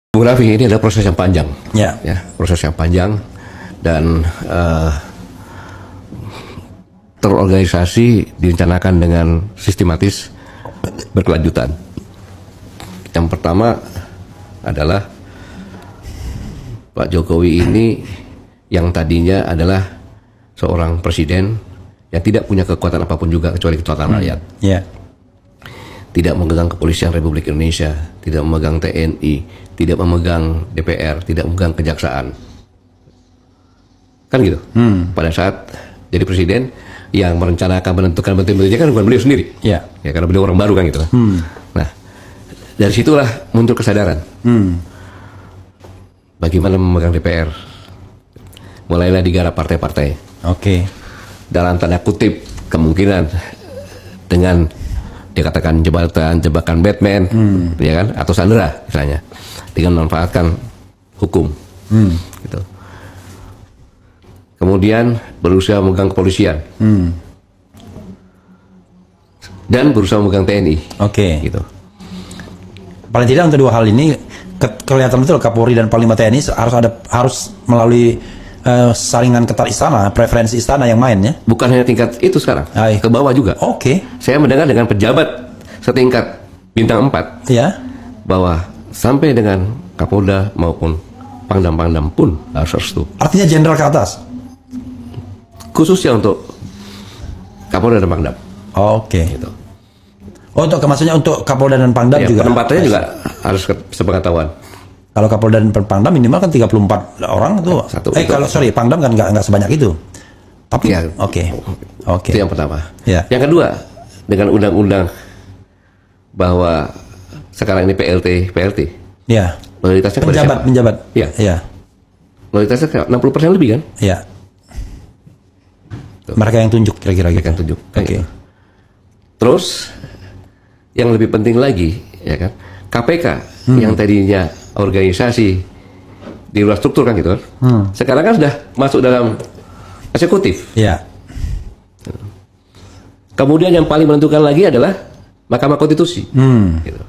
Bung Raffi, ini adalah proses yang panjang, Ya. proses yang panjang dan terorganisasi, direncanakan dengan sistematis, berkelanjutan. Yang pertama adalah Pak Jokowi ini yang tadinya adalah seorang presiden yang tidak punya kekuatan apapun juga kecuali kekuatan rakyat. Ya. Tidak memegang kepolisian Republik Indonesia, tidak memegang TNI, tidak memegang DPR, tidak memegang kejaksaan. Kan gitu. Pada saat jadi presiden, yang merencanakan, menentukan menteri-menterinya kan bukan beliau sendiri. Ya. Ya, karena beliau orang baru kan gitu. Nah, dari situlah muncul kesadaran. Bagaimana memegang DPR. Mulailah digarap partai-partai. Oke. Dalam tanda kutip kemungkinan dengan dikatakan jebakan Batman, ya kan, atau Sandera misalnya, dengan memanfaatkan hukum, gitu. Kemudian berusaha memegang kepolisian, dan berusaha memegang TNI, gitu. Paling tidak untuk dua hal ini kelihatan betul Kapolri dan Panglima TNI harus melalui saringan ketat istana, preferensi istana yang main ya. Bukan hanya tingkat itu sekarang, ke bawah juga. Saya mendengar dengan pejabat setingkat bintang 4, ya, bahwa sampai dengan Kapolda maupun Pangdam-Pangdam pun harus restu. Artinya jenderal ke atas? Khususnya untuk Kapolda dan Pangdam. Gitu. Untuk maksudnya untuk Kapolda dan Pangdam juga? Penempatannya juga harus sepengetahuan. Kalau Kapolda dan Pangdam minimal kan 34 orang tuh. Pangdam kan nggak sebanyak itu. Tapi ya, itu yang pertama. Ya. Yang kedua, dengan undang-undang bahwa sekarang ini PLT, ya, loyalitasnya penjabat, ya, loyalitasnya 60% lebih kan? Ya. Mereka yang tunjuk kira-kira gitu. Mereka yang tunjuk. Terus yang lebih penting lagi, ya kan, KPK yang tadinya organisasi di luar struktur kan gitu, sekarang kan sudah masuk dalam eksekutif. Ya. Kemudian yang paling menentukan lagi adalah Mahkamah Konstitusi. Gitu.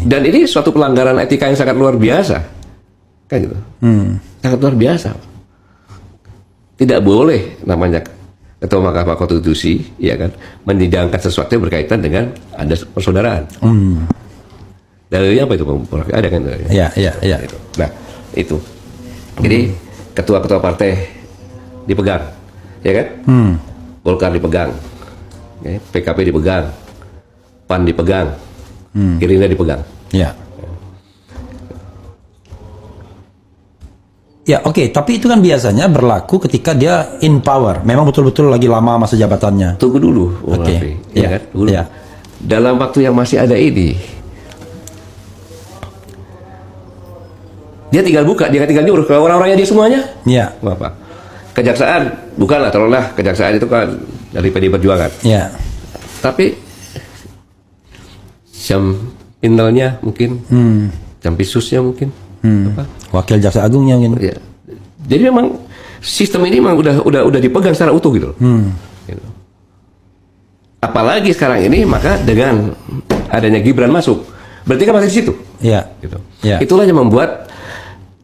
Dan ini suatu pelanggaran etika yang sangat luar biasa, kan gitu. Sangat luar biasa. Tidak boleh namanya Ketua Mahkamah Konstitusi, ya kan, menyidangkan sesuatu yang berkaitan dengan ada persaudaraan. Dalilnya apa itu, Pak? Ada kan? Ya. Nah, itu. Jadi ketua-ketua partai dipegang, ya kan? Golkar dipegang, ya, PKP dipegang, PAN dipegang, Gerindra dipegang. Ya. Ya, tapi itu kan biasanya berlaku ketika dia in power. Memang betul-betul lagi lama masa jabatannya. Tunggu dulu, ya kan? Dulu. Ya. Dalam waktu yang masih ada ini, dia tinggal buka, dia tinggal nyuruh ke orang-orangnya dia semuanya. Ya. Apa? Kejaksaan, bukanlah, taruhlah kejaksaan itu kan dari PD Perjuangan. Ya. Tapi jam internalnya mungkin, jam pisusnya mungkin, Wakil Jaksa Agungnya mungkin. Ya. Jadi memang sistem ini memang udah dipegang secara utuh gitu. Gitu. Apalagi sekarang ini, maka dengan adanya Gibran masuk, berarti kan masih di situ. Ya. Gitu. Ya. Itulah yang membuat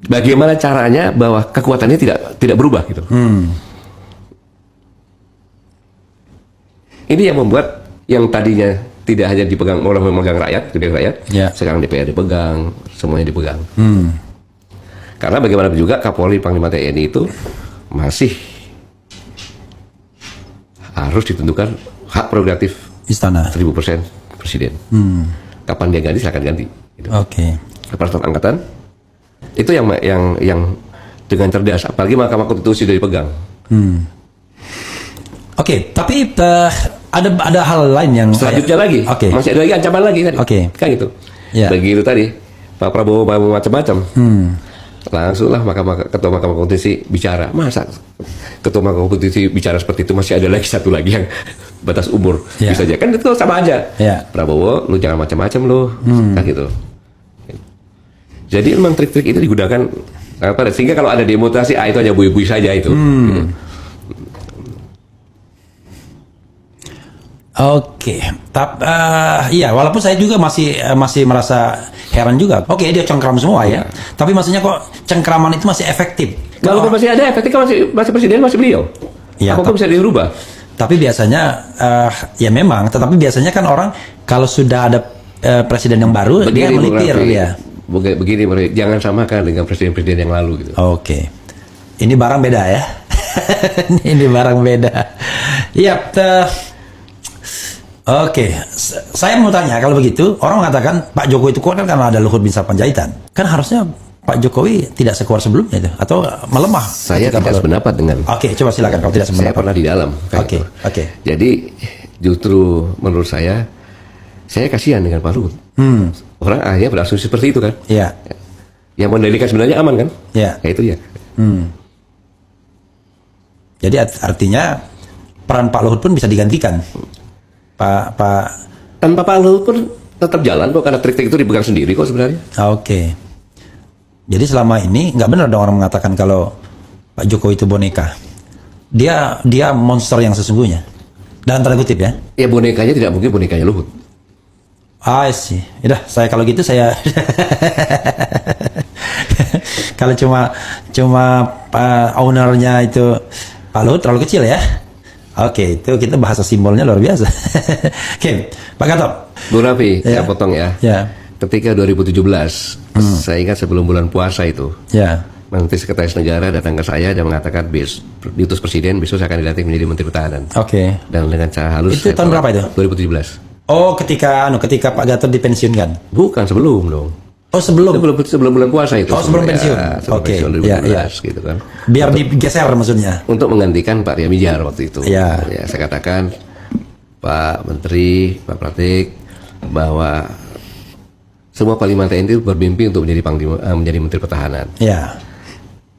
bagaimana caranya bahwa kekuatannya tidak berubah gitu. Ini yang membuat yang tadinya tidak hanya dipegang oleh memegang rakyat, sekarang DPR dipegang, semuanya dipegang. Karena bagaimanapun juga Kapolri Panglima TNI itu masih harus ditentukan hak prerogatif istana 1000% presiden. Kapan dia ganti, silakan ganti. Gitu. Peraturan angkatan itu yang dengan cerdas, apalagi Mahkamah Konstitusi sudah dipegang. Tapi ada hal lain yang selanjutnya lagi, masih ada lagi ancaman lagi tadi. Kan gitu. Ya. Begitu tadi Pak Prabowo mau macam-macam, langsunglah Ketua Mahkamah Konstitusi bicara. Masa Ketua Mahkamah Konstitusi bicara seperti itu, masih ada lagi satu lagi yang batas umur bisa aja, kan itu sama aja. Prabowo, lu jangan macam-macam lu, kan gitu. Jadi memang trik-trik itu digunakan sehingga kalau ada demonstrasi, itu hanya bui-bui saja itu. Gitu. Tapi iya, walaupun saya juga masih merasa Heran juga. Oke, dia cengkram semua ya. Tapi maksudnya kok cengkraman itu masih efektif? Kalau masih ada efektif kan masih presiden masih beliau. Ya, Apakah bisa dirubah? Tapi biasanya ya memang, tetapi biasanya kan orang kalau sudah ada presiden yang baru dia melipir dia. Begini, jangan samakan dengan presiden-presiden yang lalu gitu. Oke. Ini barang beda ya. Ini barang beda. Iya. Oke. Saya mau tanya, kalau begitu orang mengatakan Pak Jokowi itu kuat kan karena ada Luhut bin Sarpanjaitan. Kan harusnya Pak Jokowi tidak sekuat sebelumnya itu atau melemah? Saya tidak sependapat dengan. Oke, coba silakan kalau tidak sependapat. Saya pernah di dalam. Oke. Jadi justru menurut saya kasihan dengan Pak Luhut. Orang akhirnya berasumsi seperti itu kan. Iya. Yang mendalikan sebenarnya aman kan? Iya. Ya itu ya. Jadi artinya peran Pak Luhut pun bisa digantikan. Tanpa Pak Luhut pun tetap jalan kok, karena trik-trik itu dipegang sendiri kok sebenarnya. Oke. Jadi selama ini nggak benar dong orang mengatakan kalau Pak Jokowi itu boneka. Dia monster yang sesungguhnya. Dalam tanda kutip ya. Ya bonekanya tidak mungkin bonekanya Luhut. Sih. Udah, saya kalau gitu saya kalau cuma ownernya itu Pak Luhut terlalu kecil ya. Oke, itu kita bahasa simbolnya luar biasa. Oke, Pak Gatot. Bu Raffi, saya potong ya. Ya. Ketika 2017, saya ingat sebelum bulan puasa itu, Ya. Menteri Sekretaris Negara datang ke saya dan mengatakan diutus Presiden besok saya akan dilantik menjadi Menteri Pertahanan. Oke. Dan dengan cara halus. Itu tahun berapa itu? 2017. Oh, ketika Pak Gatot dipensiunkan. Bukan, sebelum dong. Oh, sebelum bulan puasa itu. Oh, sebelum pensiun. Sebelum Oke. pensiun 2012 gitu kan. Biar digeser maksudnya. Untuk menggantikan Pak Riamijar waktu itu. Ya. Saya katakan Pak Menteri, Pak Pratik, bahwa semua Panglima TNI itu bermimpi untuk menjadi Menteri Pertahanan. Ya.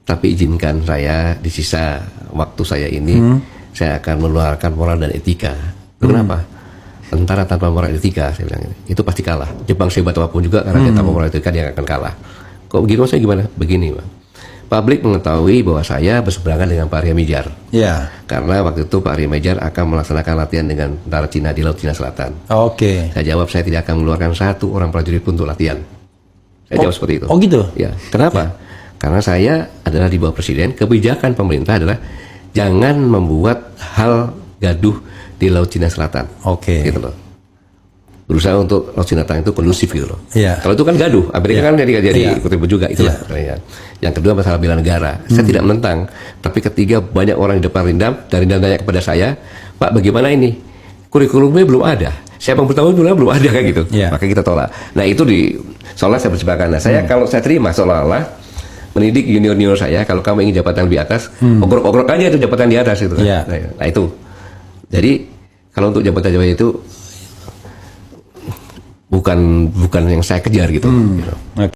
Tapi izinkan saya di sisa waktu saya ini, saya akan mengeluarkan moral dan etika. Kenapa? Tentara tanpa moral etika, saya bilang itu pasti kalah. Jepang sehebat apapun juga karena dia tanpa moral etika dia akan kalah. Kok begitu maksudnya gimana? Begini, Pak. Publik mengetahui bahwa saya berseberangan dengan Pak Riamijar. Ya. Karena waktu itu Pak Riamijar akan melaksanakan latihan dengan tentara Cina di Laut Cina Selatan. Oke. Saya jawab saya tidak akan mengeluarkan satu orang prajurit pun untuk latihan. Saya jawab seperti itu. Oh gitu? Ya. Kenapa? Karena saya adalah di bawah presiden, kebijakan pemerintah adalah jangan membuat hal gaduh di Laut Cina Selatan. Oke. Gitu loh. Berusaha untuk Laut Cina Selatan itu kondusif gitu loh. Iya. Kalau itu kan gaduh, Amerika kan jadi ikut ribut juga itulah. Iya. Yang kedua masalah bela negara. Saya tidak menentang, tapi ketiga banyak orang di depan Rindam dan Rindam tanya kepada saya, Pak bagaimana ini? Kurikulumnya belum ada. Siapa yang bertanggung jawab belum ada kayak gitu. Iya. Maka kita tolak. Nah itu seolah saya berseberangan. Nah saya kalau saya terima seolah-olah mendidik junior saya, kalau kamu ingin jabatan lebih atas, ogrok-ogrok aja itu jabatan di atas itu kan. Iya. Nah itu. Jadi kalau untuk jabatan-jabatan itu bukan yang saya kejar gitu. Oke.